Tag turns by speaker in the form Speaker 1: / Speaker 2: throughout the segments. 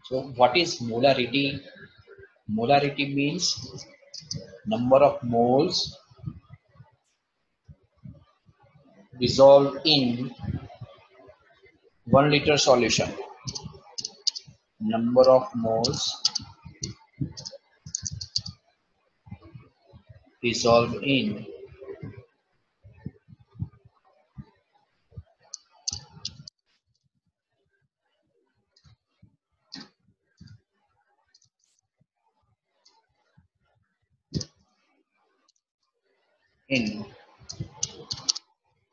Speaker 1: So what is molarity? Molarity means number of moles dissolved in 1 liter solution. Number of moles dissolved in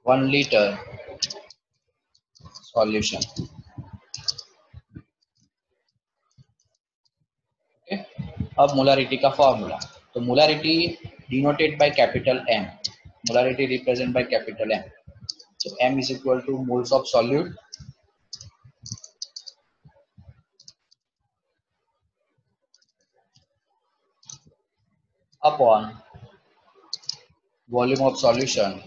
Speaker 1: 1 liter solution. Okay. अब molarity का formula. तो molarity denoted by capital M. Molarity represented by capital M. So M is equal to moles of solute upon volume of solution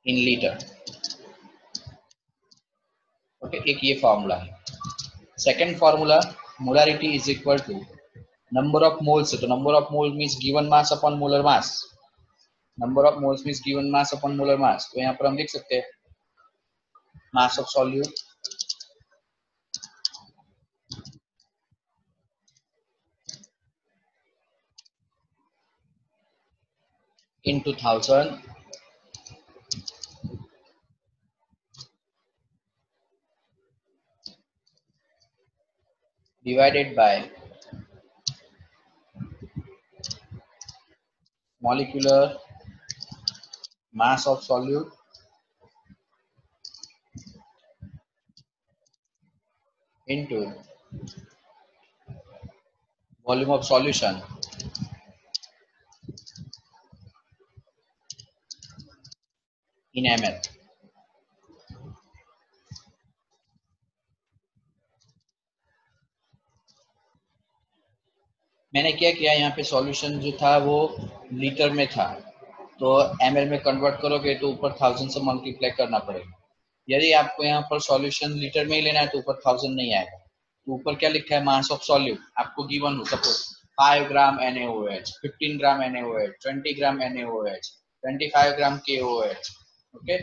Speaker 1: in liter. Okay एक ये formula है. Second formula molarity is equal to number of moles है, तो number of mole means given mass upon molar mass. Number of moles means given mass upon molar mass. तो यहाँ पर हम लिख सकते हैं mass of solute into 1000 divided by molecular mass of solute into volume of solution in ml. मैंने क्या किया, यहाँ पे सॉल्यूशन जो था वो लीटर में था, तो ml में कन्वर्ट करोगे तो ऊपर 1000 से मल्टीप्लाई करना पड़ेगा. यदि आपको यहाँ पर सॉल्यूशन लीटर में ही लेना है तो ऊपर 1000 नहीं आएगा. तो ऊपर क्या लिखा है, मास ऑफ सॉल्यूट आपको गिवन हो, सपोज 5 ग्राम NaOH, 15 ग्राम NaOH, 20 ग्राम NaOH, 25 ग्राम KOH, ओके,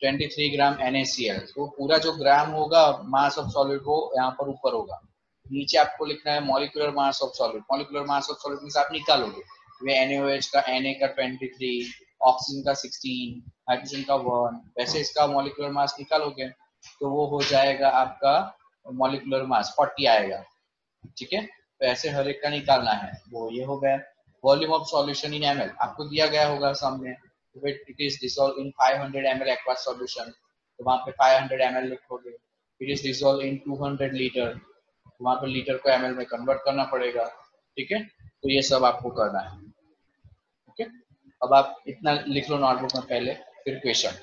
Speaker 1: 23 ग्राम NaCl. तो पूरा जो ग्राम होगा मास ऑफ सॉल्यूट वो यहाँ पर ऊपर होगा. नीचे आपको लिखना है molecular mass of solute. Molecular mass of solute means आप निकालोगे वे NaOH का Na का 23, ऑक्सीजन का 16, हाइड्रोजन का 1, वैसे इसका मॉलिक्यूलर मास निकालोगे तो वो हो जाएगा आपका मॉलिक्यूलर मास 40 आएगा. ठीक है, तो ऐसे हर एक का निकालना है. वो ये हो गया. Volume of solution in ml आपको दिया गया होगा सामने, it is dissolve in 500 ml aqua solution, तो वहां पे 500 ml लिखोगे. It is dissolve in 200 litre, तो वहां पे लीटर को ml में कन्वर्ट करना पड़ेगा. ठीक है, तो ये सब आपको करना है. ओके, अब आप इतना लिख लो नोटबुक में पहले, फिर क्वेश्चन.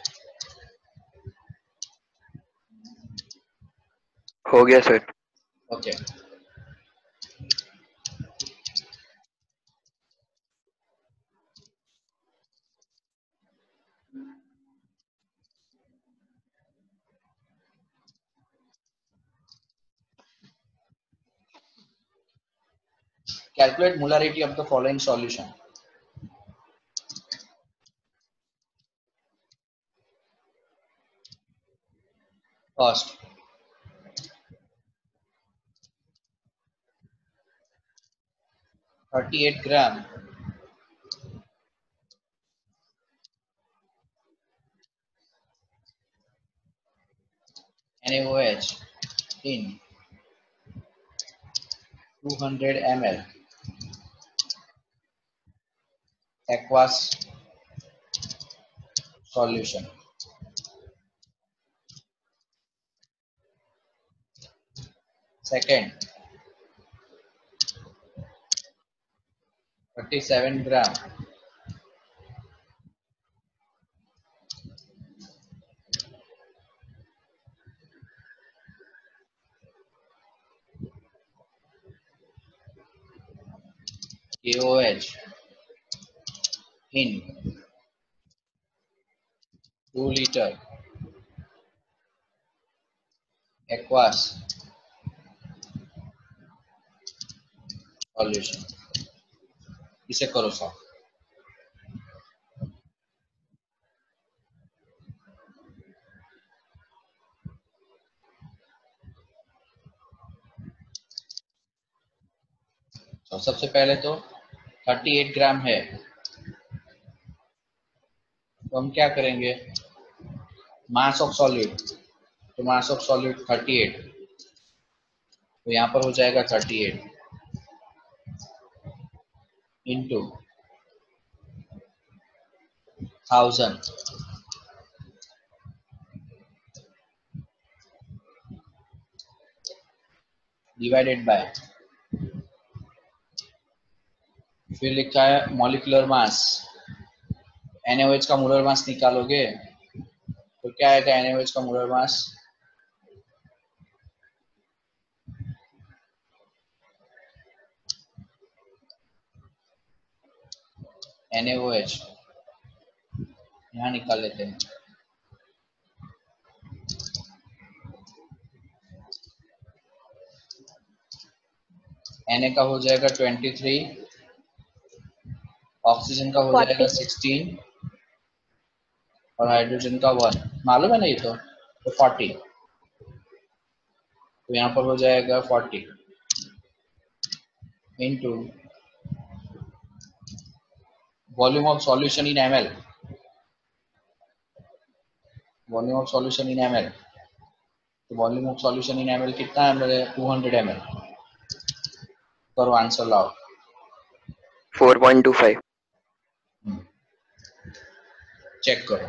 Speaker 2: हो गया sir.
Speaker 1: Okay, calculate molarity of the following solution. First, 38 gram NaOH in 200 ml aqueous solution. Second, 37 gram KOH in 2 liter aqueous solution. इसे करो सॉल्व। तो सबसे पहले तो 38 ग्राम है, तो हम क्या करेंगे, मास ऑफ सॉलिड, तो मास ऑफ सॉलिड 38, तो यहाँ पर हो जाएगा 38 इंटू 1000 डिवाइडेड बाय, फिर लिखा है मॉलिक्यूलर मास, NaOH का मोलर मास निकालोगे तो क्या आएगा, NaOH का मोलर मास NaOH यहाँ निकाल लेते हैं, Na का हो जाएगा 23, ऑक्सीजन का हो
Speaker 2: 40
Speaker 1: जाएगा 16 और हाइड्रोजन का 1, मालूम है ना ये तो 40, तो यहाँ पर हो जाएगा 40 into volume of solution in ml, volume of solution in ml, तो volume of solution in ml कितना है मेरे, 200 ml, करो आंसर लाओ।
Speaker 3: 4.25
Speaker 1: चेक करो,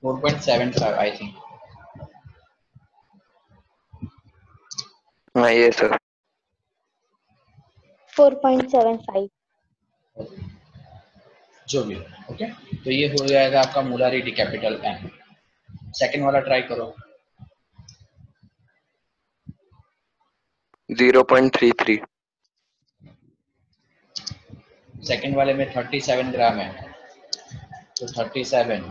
Speaker 1: फोर 4.75 आई थिंक।
Speaker 3: हाँ ये सर
Speaker 2: 4.75
Speaker 1: जो भी, ओके, तो ये हो जाएगा आपका मोलारिटी कैपिटल M। सेकंड वाला ट्राई करो,
Speaker 3: 0.33
Speaker 1: सेकंड वाले में 37 ग्राम है, तो 37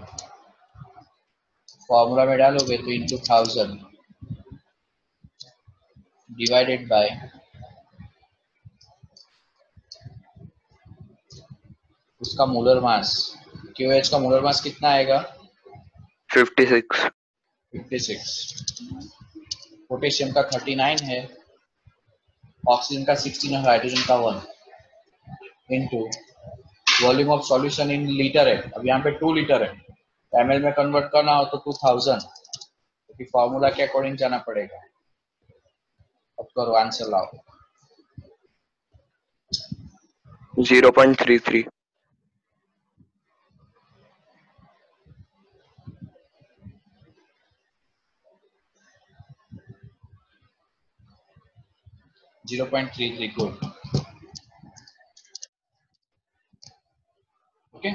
Speaker 1: फॉर्मूला में डालोगे तो इंटू 1000 डिवाइडेड बाय, उसका मोलर मास, QH का मोलर मास कितना आएगा,
Speaker 3: 56
Speaker 1: 56, पोटेशियम का 39 है, ऑक्सीजन का 16 और हाइड्रोजन का 1 into volume of solution in litre है, अब यहाँ पे 2 लीटर है, ml में कन्वर्ट करना हो तो 2000, क्योंकि फॉर्मूला के अकॉर्डिंग जाना पड़ेगा। अब करो आंसर लाओ,
Speaker 3: 0.33
Speaker 1: 0.33 गुड, ओके।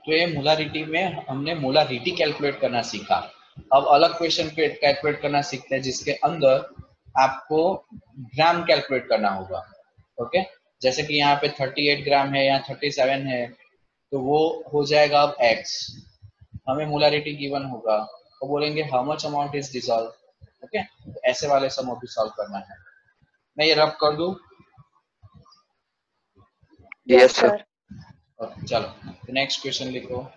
Speaker 1: तो ये मोलारिटी में हमने मोलारिटी कैलकुलेट करना सीखा। अब अलग क्वेश्चन कैलकुलेट करना सीखते हैं जिसके अंदर आपको ग्राम कैलकुलेट करना होगा, ओके। जैसे कि यहाँ पे 38 ग्राम है, यहाँ 37 है, तो वो हो जाएगा अब x, हमें मोलारिटी गिवन होगा, तो बोलेंगे how much amount is dissolve, okay. तो ऐसे वाले सम भी सॉल्व करना है। मैं ये रब कर दूं,
Speaker 3: यस सर
Speaker 2: सर।
Speaker 1: चलो नेक्स्ट क्वेश्चन लिखो,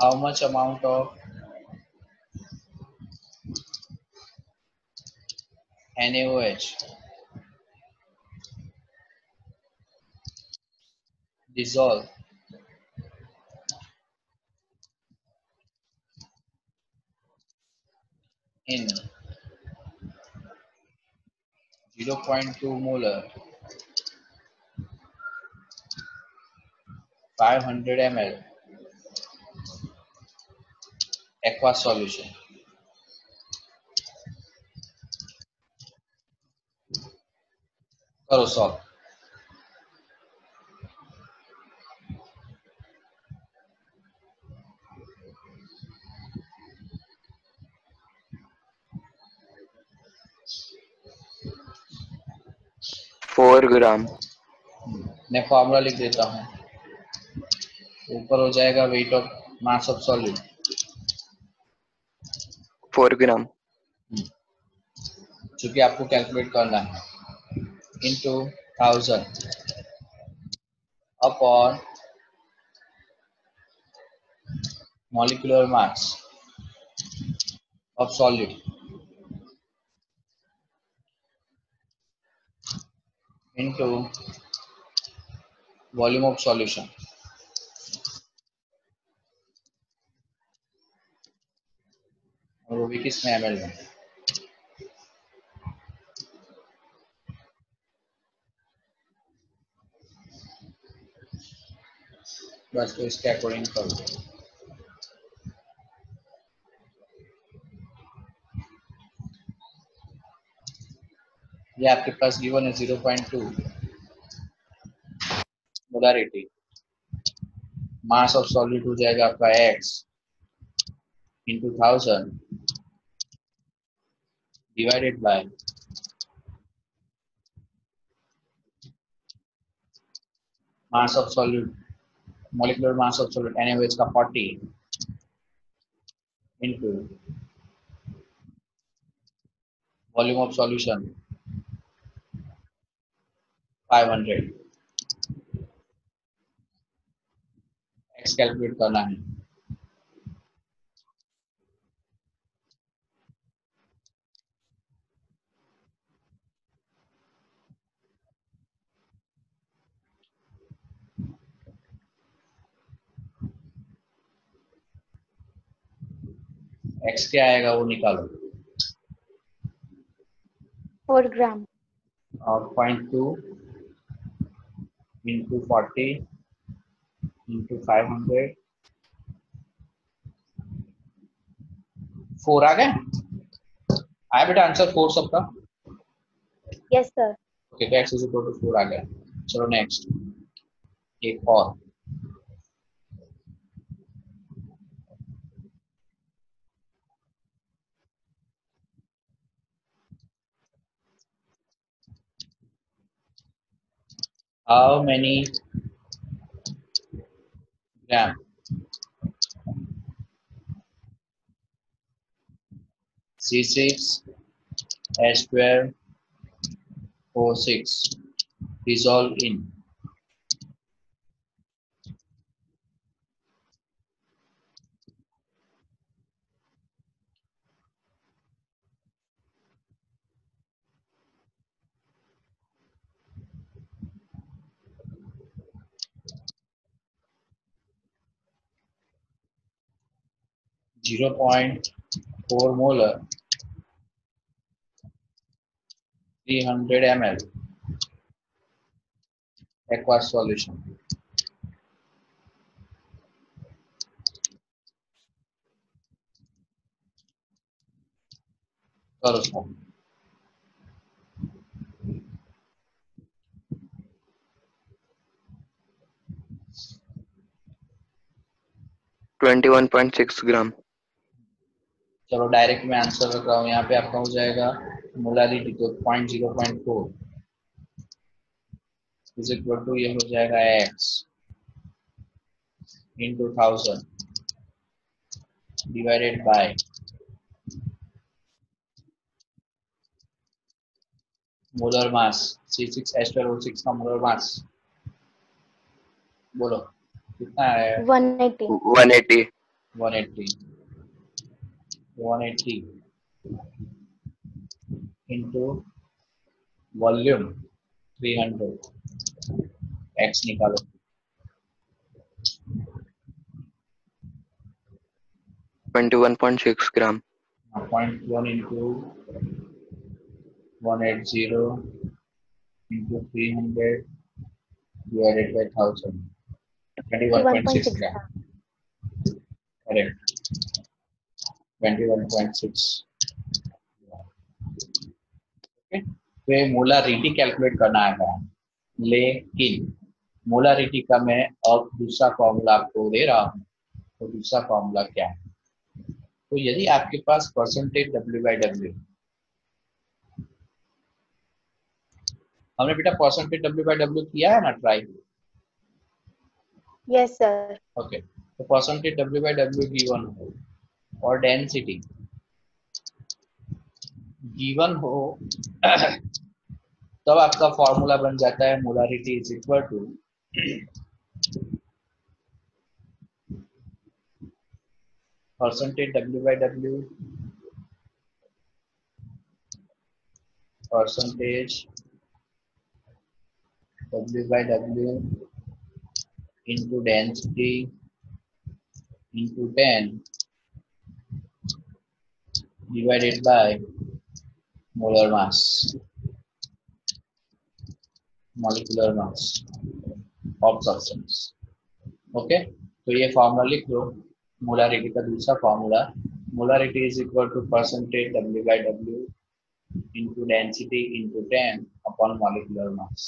Speaker 1: how much amount of NaOH dissolve in 0.2 molar 500 ml aqua solution. करो सॉल्व.
Speaker 3: Four gram.
Speaker 1: मैं फॉर्मूला लिख देता हूँ. ऊपर हो जाएगा weight of mass of solid
Speaker 3: 4 ग्राम.
Speaker 1: जो कि आपको कैलकुलेट करना है into 1000 upon molecular mass of solid into volume of solution. और वो भी किस में ml में. बस तो इसके अकॉर्डिंग कर दो. ये आपके पास गिवन है 0.2 मोलारिटी. मास ऑफ सॉलिड हो जाएगा आपका x into 1000 divided by mass of solid molecular mass of solid NaOH का 40 into volume of solution 500. x calculate करना है. x क्या आएगा वो निकालो.
Speaker 2: 4 ग्राम.
Speaker 1: और 0.2 इंटू 40 इंटू 500 4 आ गए. आया बेटा आंसर 4 सबका.
Speaker 2: Yes sir.
Speaker 1: ओके तो x इज इक्वल टू 4 आ गया. चलो नेक्स्ट एक और. How many gram C6H12O6 dissolve in 0.4 molar 300 ml aqueous solution. करो सॉल्व.
Speaker 3: 21.6 ग्राम.
Speaker 1: चलो डायरेक्ट में आंसर रख रहा हूँ. यहाँ पे आपका हो जाएगा मोलारिटी तो 0.04 इज इक्वल टू ये हो जाएगा x into 1000 divided by molar mass C6H12O6 का मोलर मास बोलो कितना है.
Speaker 2: 180.
Speaker 3: 180.
Speaker 1: 180 इंटू वॉल्यूम 300 x निकालो.
Speaker 3: 21.6 ग्राम.
Speaker 1: 0.1 into 180 into 300 divided by 1000 21.6
Speaker 2: 21.6
Speaker 1: gram,
Speaker 2: gram.
Speaker 1: Correct, 21.6। Okay, तो ये मोलारिटी कैलकुलेट करना है, लेकिन मोलारिटी का मैं अब दूसरा फॉर्मूला आपको दे रहा हूँ। तो दूसरा फॉर्मूला क्या है? तो यदि आपके पास परसेंटेज W/W, हमने बेटा परसेंटेज W/W किया है ना ट्राई?
Speaker 2: Yes, sir.
Speaker 1: ओके, तो परसेंटेज W/W गिवन हो और डेंसिटी गिवन हो तब आपका फॉर्मूला बन जाता है molarity is equal to percentage W/W percentage W/W into density into 10 divided by molar mass, molecular mass of substance। Okay, तो ये फॉर्मूला लिख लो, मोलारिटी का दूसरा formula, molarity is equal to percentage W/W into density into 10 upon molecular mass।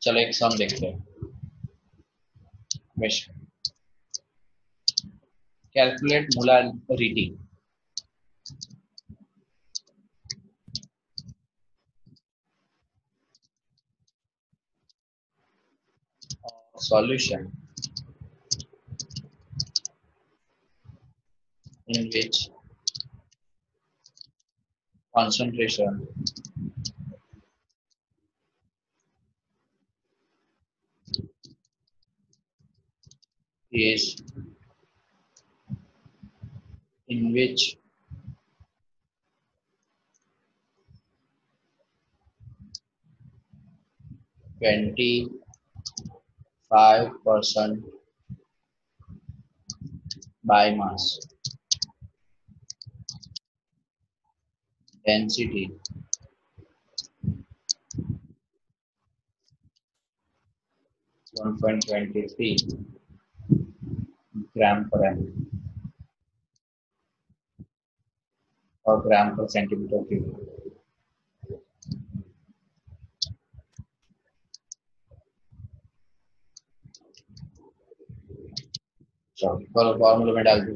Speaker 1: चलो एक सम देखते हैं। Calculate molarity, solution in which concentration is in which 25% by mass, density 1.23 ग्राम पर एम और ग्राम पर सेंटीमीटर क्यूब। चलो फॉर्मूले में डाल दो,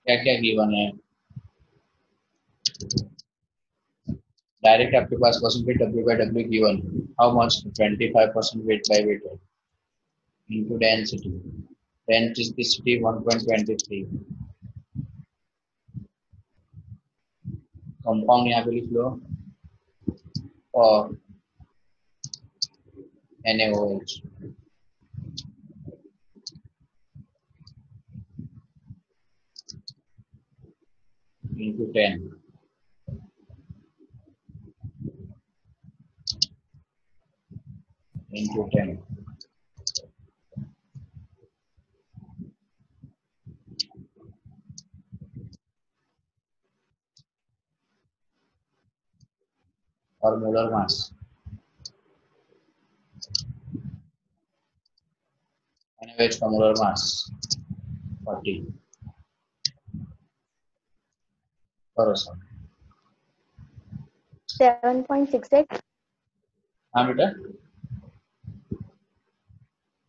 Speaker 1: क्या क्या गिवन है। डायरेक्ट आपके पास percentage W/W given, how much 25% weight by weight into density, density 1.23, compound यहाँ पे लिख लो और NaOH into 10 into 10 और मोलर मास NaOH का मोलर मास 40 करो सर।
Speaker 2: 7.68.
Speaker 1: हाँ बेटा,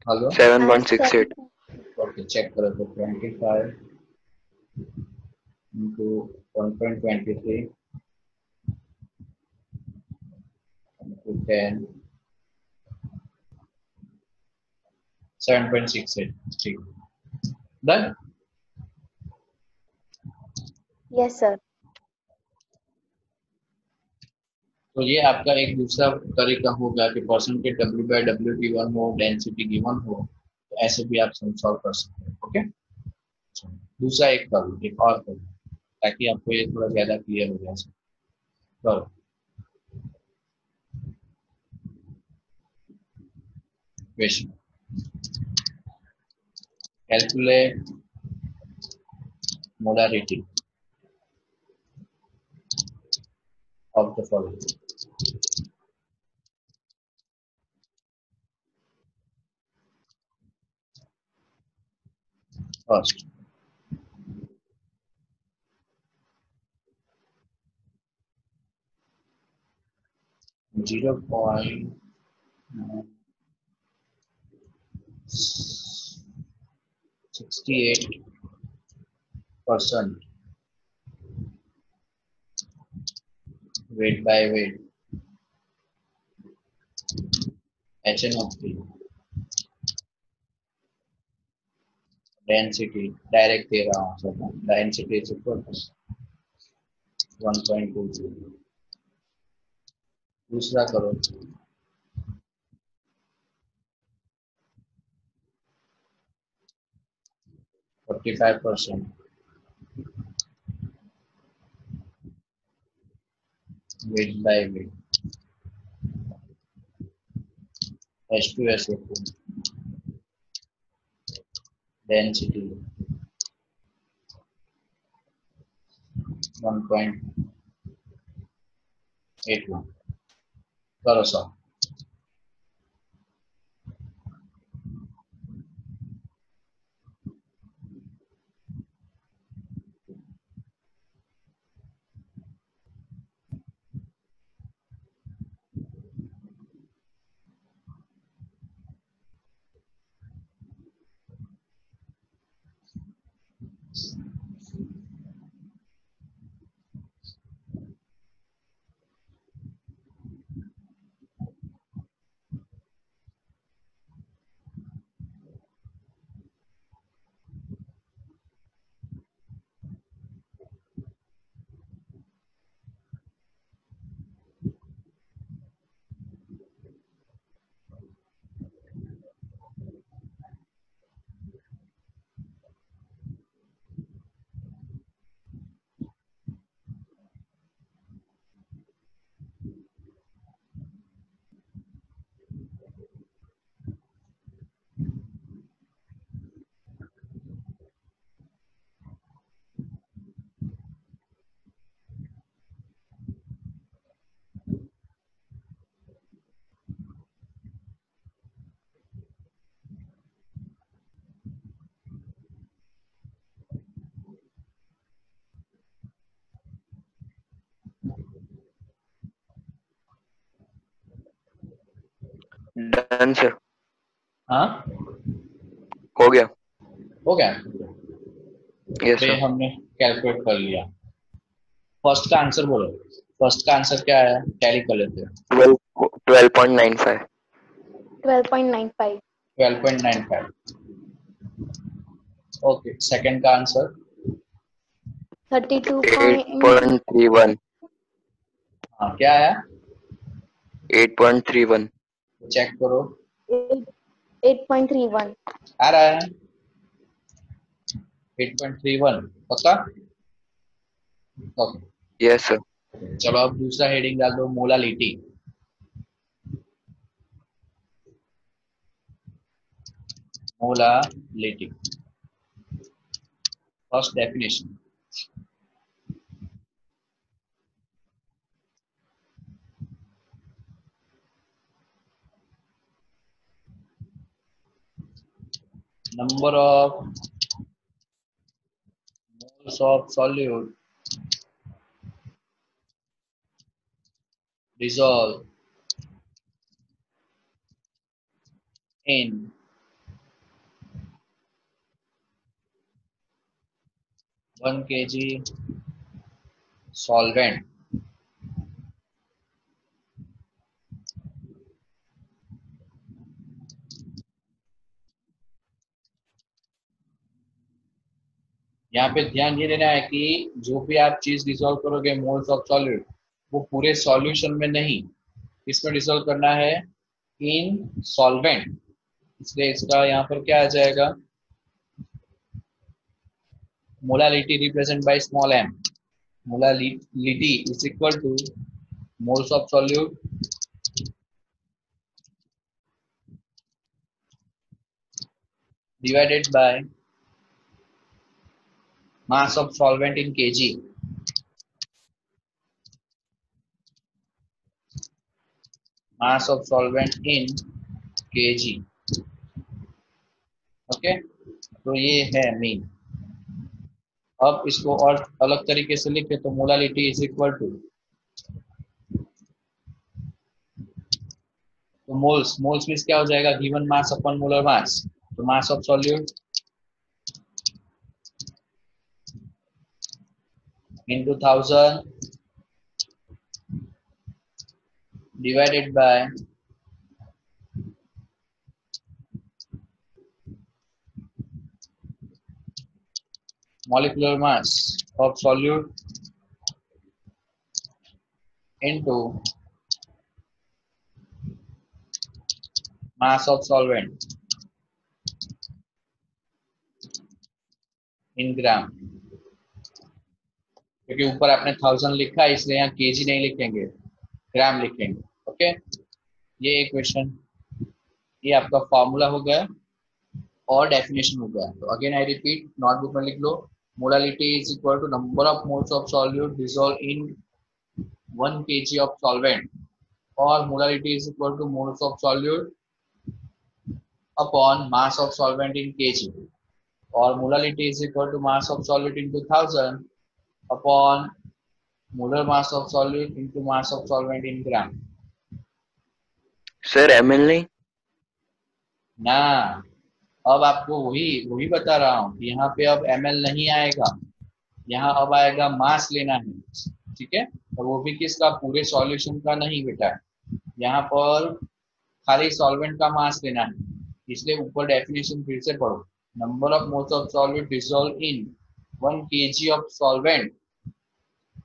Speaker 1: हेलो,
Speaker 3: 7.68
Speaker 1: ओके चेक करो तो 25 into 1.23 into 10 7.68, ठीक, डन।
Speaker 2: Yes, sir.
Speaker 1: तो ये आपका एक दूसरा तरीका होगा कि परसेंटेज W/W गिवन हो, डेंसिटी गिवन हो, तो ऐसे भी आप सॉल्व कर सकते हैं। ओके, दूसरा एक करो, एक और करो ताकि आपको ये थोड़ा ज्यादा क्लियर हो जाए। करो, Question. Calculate molarity of the following. First, zero point 68% weight by weight HNO3 density direct दे रहा हूँ सब डेंसिटी इज इक्वल टू 1.20. दूसरा करो 45% weight by weight H2SO2 density 1.81. करो सर.
Speaker 3: Done sir.
Speaker 1: हाँ
Speaker 3: हो गया.
Speaker 1: हो गया.
Speaker 3: यस
Speaker 1: पे
Speaker 3: सर.
Speaker 1: हमने कैलकुलेट कर लिया. फर्स्ट का आंसर बोलो. फर्स्ट का आंसर क्या है? टैली कर लेते हैं.
Speaker 3: 12.95.
Speaker 2: 12.95.
Speaker 1: 12.95. ओके. सेकंड का आंसर
Speaker 2: 32.
Speaker 3: 8.31.
Speaker 1: हाँ क्या आया?
Speaker 3: 8.31.
Speaker 1: चेक करो.
Speaker 2: 8.31.
Speaker 1: आ रहा है 8.31. पक्का? ओके.
Speaker 3: Yes sir.
Speaker 1: चलो अब दूसरा हेडिंग डाल दो. Molality. Molality. First definition. Number of moles of solute dissolve in 1 kg solvent यहाँ पे ध्यान ये देना है कि जो भी आप चीज डिसॉल्व करोगे मोल्स ऑफ सॉल्यूट वो पूरे सॉल्यूशन में नहीं, इसमें डिसॉल्व करना है इन सॉल्वेंट. इसलिए इसका यहाँ पर क्या आ जाएगा? Molality represent by small m. Molality is equal two moles of solute divided by mass of solvent in kg. Mass of solvent in kg. Okay, तो ये है मीन। अब इसको और अलग तरीके से लिखे तो मोलालिटी इज इक्वल टू, तो मोल्स, मोल्स मीन्स क्या हो जाएगा, given mass upon molar mass. तो mass of solute into 1000 divided by molecular mass of solute into mass of solvent in ग्राम। क्योंकि ऊपर आपने 1000 लिखा है इसलिए यहाँ केजी नहीं लिखेंगे, ग्राम लिखेंगे। ओके, ये एक क्वेश्चन, ये आपका फॉर्मूला हो गया और डेफिनेशन हो गया। तो अगेन आई रिपीट, नोटबुक में लिख लो, molality is equal to number of moles of solute dissolve in 1 kg of solvent, or molality is equal to moles of solute upon mass of solvent in kg, or molality is equal to mass of solute into 1000 upon molar mass of solute into mass of solvent in gram।
Speaker 3: Sir ml नहीं?
Speaker 1: ना, अब आपको वही वही बता रहा हूँ कि यहाँ पे अब ml नहीं आएगा, यहाँ अब आएगा मास लेना है। ठीक है, और वो भी किसका, पूरे सॉल्यूशन का नहीं बेटा, यहाँ पर खाली सॉल्वेंट का मास लेना है। इसलिए ऊपर डेफिनेशन फिर से पढ़ो, number of moles of solvent dissolve in 1 kg of solvent.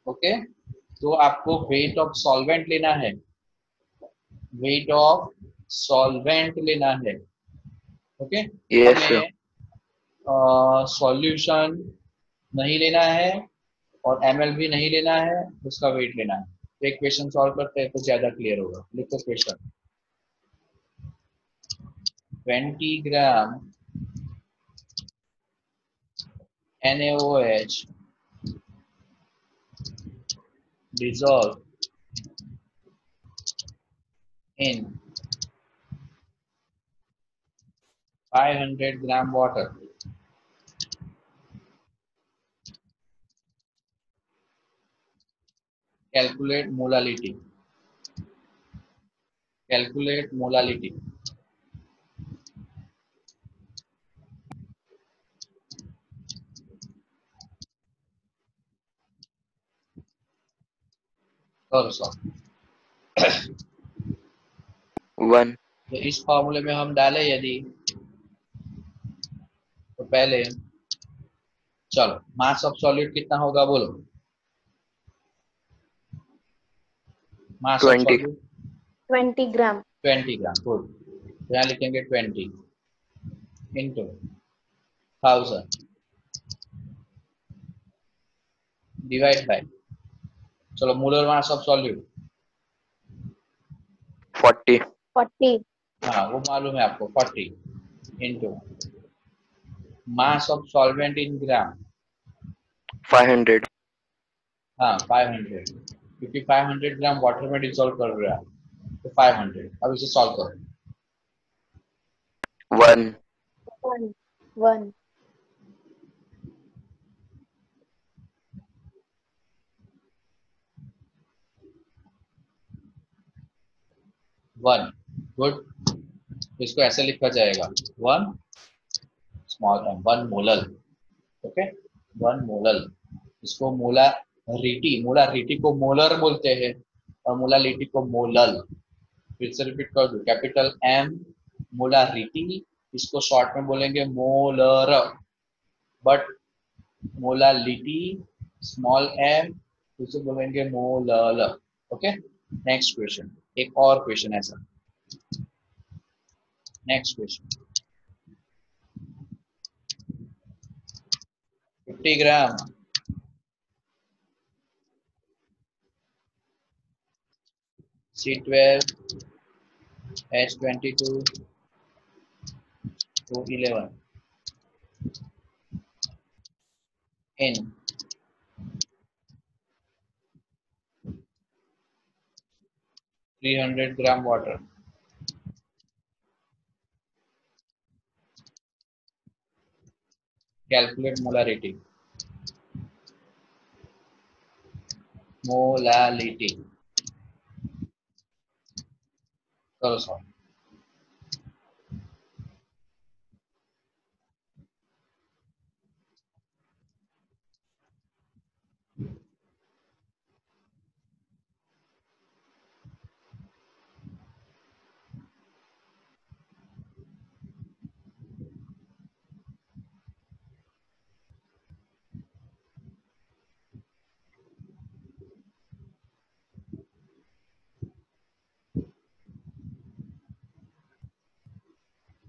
Speaker 1: Okay, तो आपको वेट ऑफ सॉल्वेंट लेना है, वेट ऑफ सॉल्वेंट लेना है। Okay,
Speaker 3: yes sir.
Speaker 1: हमें सॉल्यूशन नहीं लेना है और ml भी नहीं लेना है, उसका वेट लेना है। तो एक क्वेश्चन सॉल्व करते हैं तो ज्यादा क्लियर होगा। लिखो question, 20 gram NaOH dissolve in 500 gram water. Calculate molality. Calculate molality. करो सॉल्व।
Speaker 3: 1
Speaker 1: तो इस फॉर्मूले में हम डालें यदि, तो पहले चलो मास ऑफ सॉल्यूट कितना होगा बोलो, mass of
Speaker 3: 20
Speaker 1: solute
Speaker 2: 20 gram.
Speaker 1: 20 gram. Good, तो यहाँ लिखेंगे 20 इंटू 1000 डिवाइड बाय, चलो मोलर मास ऑफ सॉल्यूट
Speaker 3: 40
Speaker 2: 40
Speaker 1: हाँ वो मालूम है आपको, 40 into mass of solvent in gram
Speaker 3: 500
Speaker 1: हाँ 500, क्योंकि 500 ग्राम वाटर में डिसॉल्व कर रहा है तो 500। अब इसे सॉल्व करो।
Speaker 3: 1
Speaker 2: 1 1
Speaker 1: 1 गुड, इसको ऐसे लिखा जाएगा 1 small m 1 molal. Okay, 1 molal, इसको मोलारिटी को मोलर बोलते हैं और मोलालिटी को मोलल। फिर से रिपीट कर दो, कैपिटल M मोलारिटी, इसको शॉर्ट में बोलेंगे molar, but molality small m उसे बोलेंगे मोलल। ओके, नेक्स्ट क्वेश्चन, एक और क्वेश्चन ऐसा। Next question, 50 gram C12H22 211 in 300 gram water. Calculate molarity. Molality. करो सॉल्व.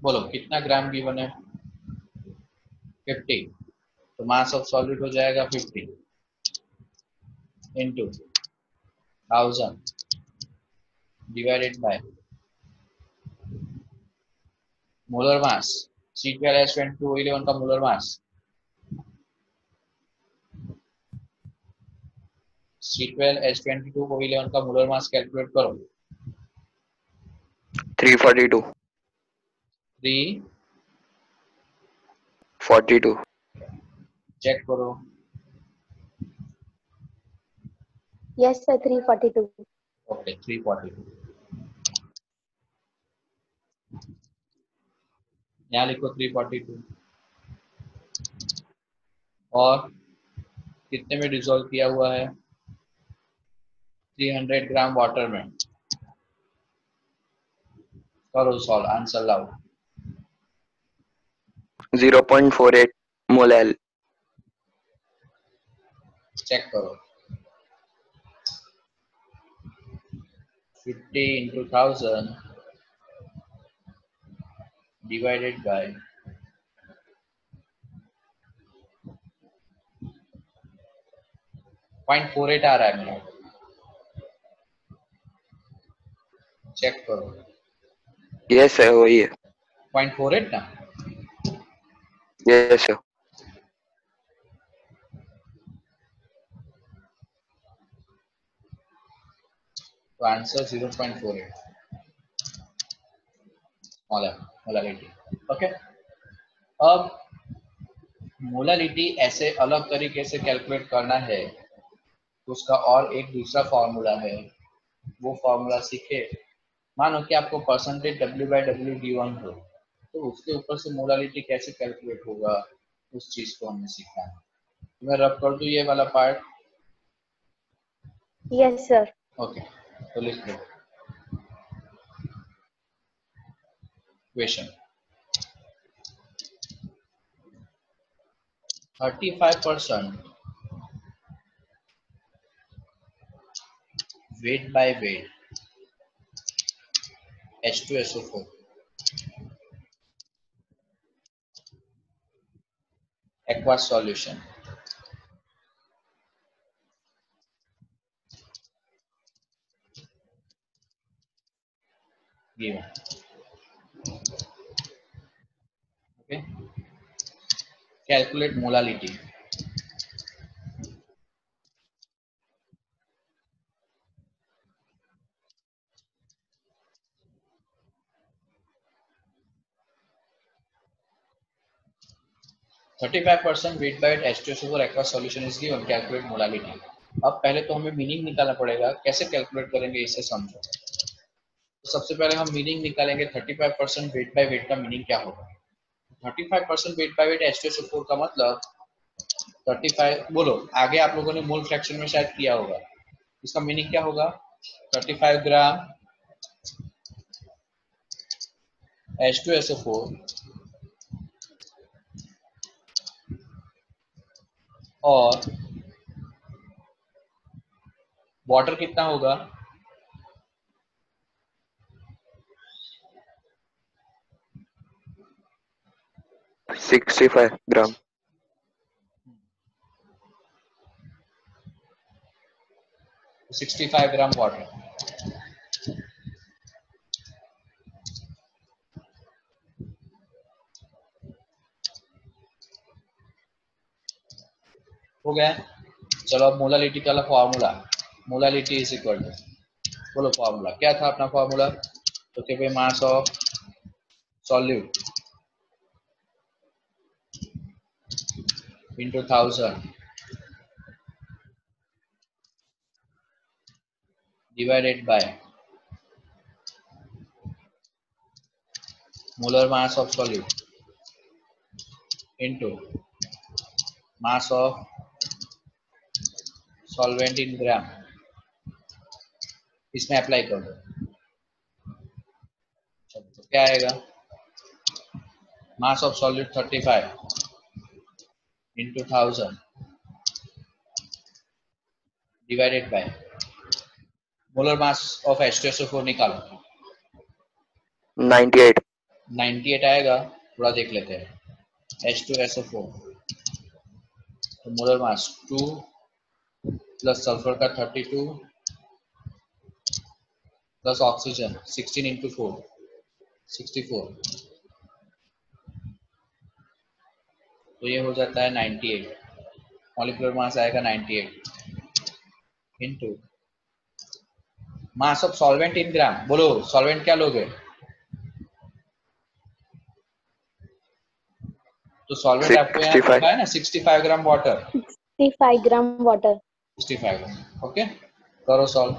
Speaker 1: बोलो कितना ग्राम गिवन है? 50. तो मास ऑफ सॉलिड हो जाएगा 50 into 1000 divided by molar mass. C12H22O11 का मोलर मास. C12H22O11 का मोलर मास कैलकुलेट करो.
Speaker 3: 342. 42.
Speaker 1: चेक करो.
Speaker 2: Yes, sir. 342.
Speaker 1: ओके 342. यहाँ लिखो 342 और कितने में डिसॉल्व किया हुआ है? 300 ग्राम वाटर में. करो सॉल्व. आंसर लाओ.
Speaker 3: 0.48 molal.
Speaker 1: चेक करो. 50 into 1000 divided by 0.48 आ रहा है मेरा. चेक करो.
Speaker 3: Yes sir, वही है.
Speaker 1: 0.48 ना.
Speaker 3: Yes sir.
Speaker 1: तो आंसर 0.48 मोलारिटी. ओके. अब मोलारिटी ऐसे अलग तरीके से कैलकुलेट करना है तो उसका और एक दूसरा फॉर्मूला है. वो फॉर्मूला सीखे. मानो कि आपको परसेंटेज W/W गिवन हो तो उसके ऊपर से मोलारिटी कैसे कैलकुलेट होगा उस चीज को हमने सीखा है. मैं रब कर दूं ये वाला पार्ट.
Speaker 2: Yes, sir.
Speaker 1: ओके. तो लिख लो question. 35% weight by weight H2SO4 aqueous solution given. Okay. Calculate molality. %35 weight by weight H2SO4 aqueous solution is given. Calculate molality. अब पहले तो हमें मीनिंग निकालना पड़ेगा. कैसे कैलकुलेट करेंगे इसे समझो. तो सबसे पहले हम मीनिंग निकालेंगे. 35% वेट बाय वेट का मीनिंग क्या होगा? 35% वेट बाय वेट H2SO4 का मतलब 35. बोलो आगे आप लोगों ने मोल फ्रैक्शन में शायद किया होगा. इसका मीनिंग क्या होगा? 35 ग्राम H2SO4 और वाटर कितना होगा?
Speaker 3: 65 gram.
Speaker 1: 65 gram water. हो गया। चलो अब मोलालिटी का formula, molality is equal to, बोलो फॉर्मूला क्या था अपना फॉर्मूला? तो कि भाई mass of solute into 1000 divided by molar mass of solute into mass of solvent in gram. इसमें अप्लाई कर दो। तो क्या आएगा? Mass of solute 35 into 1000 divided by molar mass of H2SO4 निकालो।
Speaker 3: 98
Speaker 1: 98 आएगा, थोड़ा देख लेते हैं। H2SO4 तो मोलर मास 2 प्लस सल्फर का 32 प्लस ऑक्सीजन 16 इंटू 4 64, तो ये हो जाता है 98। मॉलिक्यूलर मास आएगा 98 into mass of solvent in gram. बोलो सॉल्वेंट क्या लोगे? तो सॉल्वेंट आपको यहाँ
Speaker 3: 65
Speaker 1: लिखा है ना 65 ग्राम वाटर,
Speaker 2: 65 gram water.
Speaker 1: 65 ग्राम। ओके, करो solve.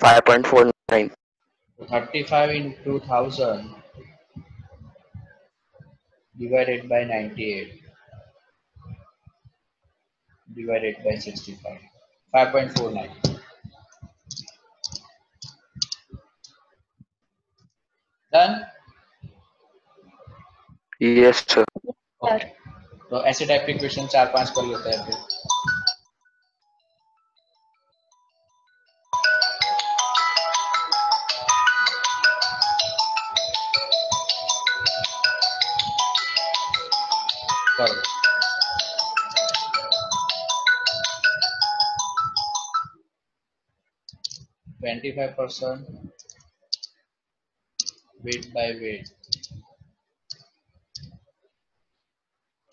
Speaker 3: 5.49
Speaker 1: 35 into 1000 divided by 98 divided by 65, 5.49। Done.
Speaker 3: yes sir
Speaker 1: okay, तो ऐसे टाइप के क्वेश्चन 4-5 कर लेते हैं फिर। करो। %25 weight by weight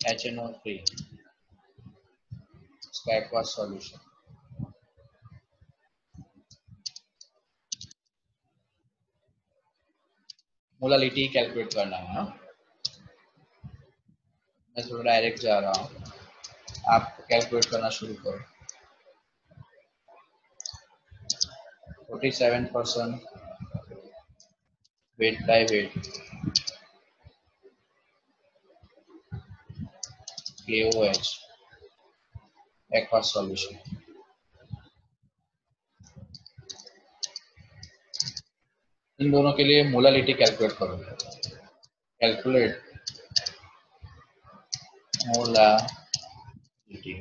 Speaker 1: HNO3 इसका aqueous solution। मोलालिटी कैलकुलेट करना है। हाँ? मैं थोड़ा डायरेक्ट जा रहा हूँ, आप कैलकुलेट करना शुरू करो। 47% weight by weight KOH aqueous solution। इन दोनों के लिए मोलालिटी कैलकुलेट करो। Calculate molality